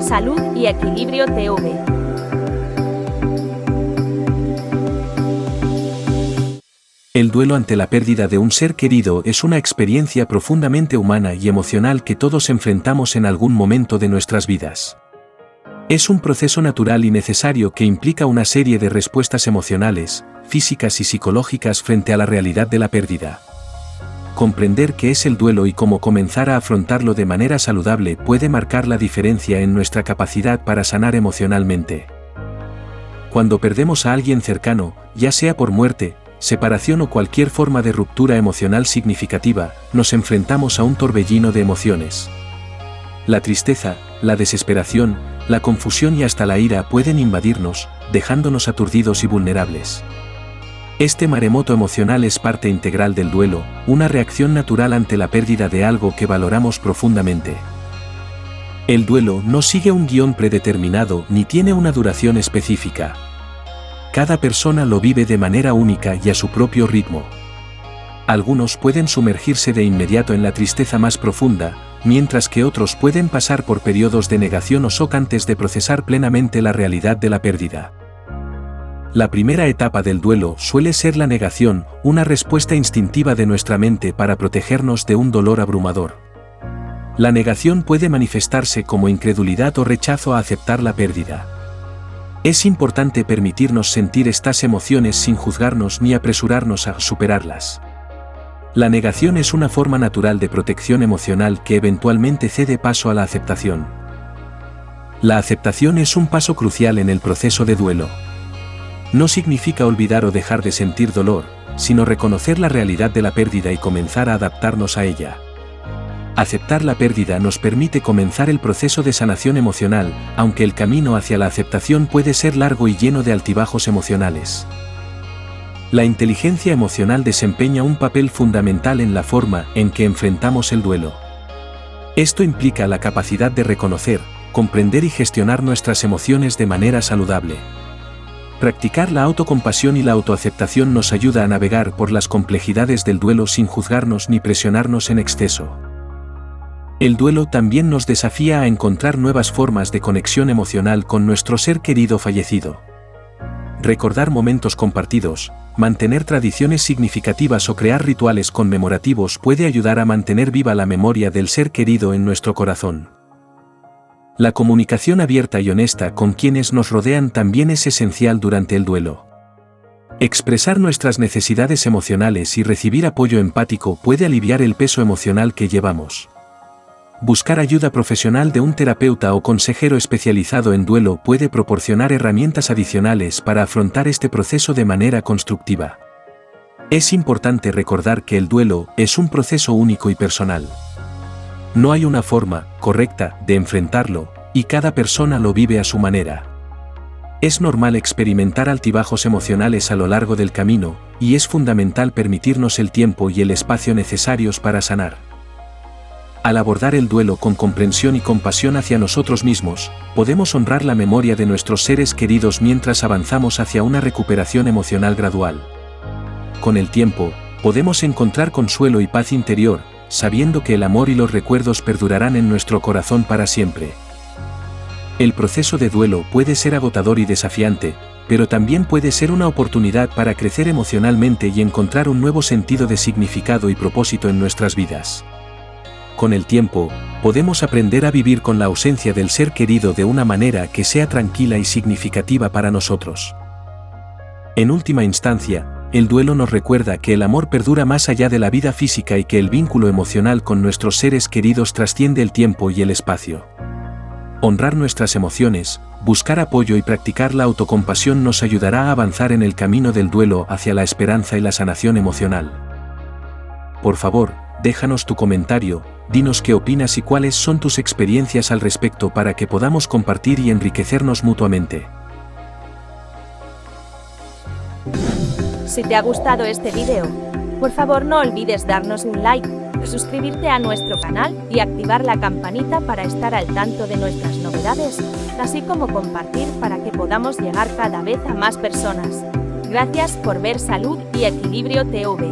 Salud y Equilibrio TV. El duelo ante la pérdida de un ser querido es una experiencia profundamente humana y emocional que todos enfrentamos en algún momento de nuestras vidas. Es un proceso natural y necesario que implica una serie de respuestas emocionales, físicas y psicológicas frente a la realidad de la pérdida. Comprender qué es el duelo y cómo comenzar a afrontarlo de manera saludable puede marcar la diferencia en nuestra capacidad para sanar emocionalmente. Cuando perdemos a alguien cercano, ya sea por muerte, separación o cualquier forma de ruptura emocional significativa, nos enfrentamos a un torbellino de emociones. La tristeza, la desesperación, la confusión y hasta la ira pueden invadirnos, dejándonos aturdidos y vulnerables. Este maremoto emocional es parte integral del duelo, una reacción natural ante la pérdida de algo que valoramos profundamente. El duelo no sigue un guión predeterminado ni tiene una duración específica. Cada persona lo vive de manera única y a su propio ritmo. Algunos pueden sumergirse de inmediato en la tristeza más profunda, mientras que otros pueden pasar por periodos de negación o shock antes de procesar plenamente la realidad de la pérdida. La primera etapa del duelo suele ser la negación, una respuesta instintiva de nuestra mente para protegernos de un dolor abrumador. La negación puede manifestarse como incredulidad o rechazo a aceptar la pérdida. Es importante permitirnos sentir estas emociones sin juzgarnos ni apresurarnos a superarlas. La negación es una forma natural de protección emocional que eventualmente cede paso a la aceptación. La aceptación es un paso crucial en el proceso de duelo. No significa olvidar o dejar de sentir dolor, sino reconocer la realidad de la pérdida y comenzar a adaptarnos a ella. Aceptar la pérdida nos permite comenzar el proceso de sanación emocional, aunque el camino hacia la aceptación puede ser largo y lleno de altibajos emocionales. La inteligencia emocional desempeña un papel fundamental en la forma en que enfrentamos el duelo. Esto implica la capacidad de reconocer, comprender y gestionar nuestras emociones de manera saludable. Practicar la autocompasión y la autoaceptación nos ayuda a navegar por las complejidades del duelo sin juzgarnos ni presionarnos en exceso. El duelo también nos desafía a encontrar nuevas formas de conexión emocional con nuestro ser querido fallecido. Recordar momentos compartidos, mantener tradiciones significativas o crear rituales conmemorativos puede ayudar a mantener viva la memoria del ser querido en nuestro corazón. La comunicación abierta y honesta con quienes nos rodean también es esencial durante el duelo. Expresar nuestras necesidades emocionales y recibir apoyo empático puede aliviar el peso emocional que llevamos. Buscar ayuda profesional de un terapeuta o consejero especializado en duelo puede proporcionar herramientas adicionales para afrontar este proceso de manera constructiva. Es importante recordar que el duelo es un proceso único y personal. No hay una forma correcta de enfrentarlo, y cada persona lo vive a su manera. Es normal experimentar altibajos emocionales a lo largo del camino, y es fundamental permitirnos el tiempo y el espacio necesarios para sanar. Al abordar el duelo con comprensión y compasión hacia nosotros mismos, podemos honrar la memoria de nuestros seres queridos mientras avanzamos hacia una recuperación emocional gradual. Con el tiempo, podemos encontrar consuelo y paz interior, sabiendo que el amor y los recuerdos perdurarán en nuestro corazón para siempre. El proceso de duelo puede ser agotador y desafiante, pero también puede ser una oportunidad para crecer emocionalmente y encontrar un nuevo sentido de significado y propósito en nuestras vidas. Con el tiempo, podemos aprender a vivir con la ausencia del ser querido de una manera que sea tranquila y significativa para nosotros. En última instancia, el duelo nos recuerda que el amor perdura más allá de la vida física y que el vínculo emocional con nuestros seres queridos trasciende el tiempo y el espacio. Honrar nuestras emociones, buscar apoyo y practicar la autocompasión nos ayudará a avanzar en el camino del duelo hacia la esperanza y la sanación emocional. Por favor, déjanos tu comentario, dinos qué opinas y cuáles son tus experiencias al respecto para que podamos compartir y enriquecernos mutuamente. Si te ha gustado este video, por favor no olvides darnos un like, suscribirte a nuestro canal y activar la campanita para estar al tanto de nuestras novedades, así como compartir para que podamos llegar cada vez a más personas. Gracias por ver Salud y Equilibrio TV.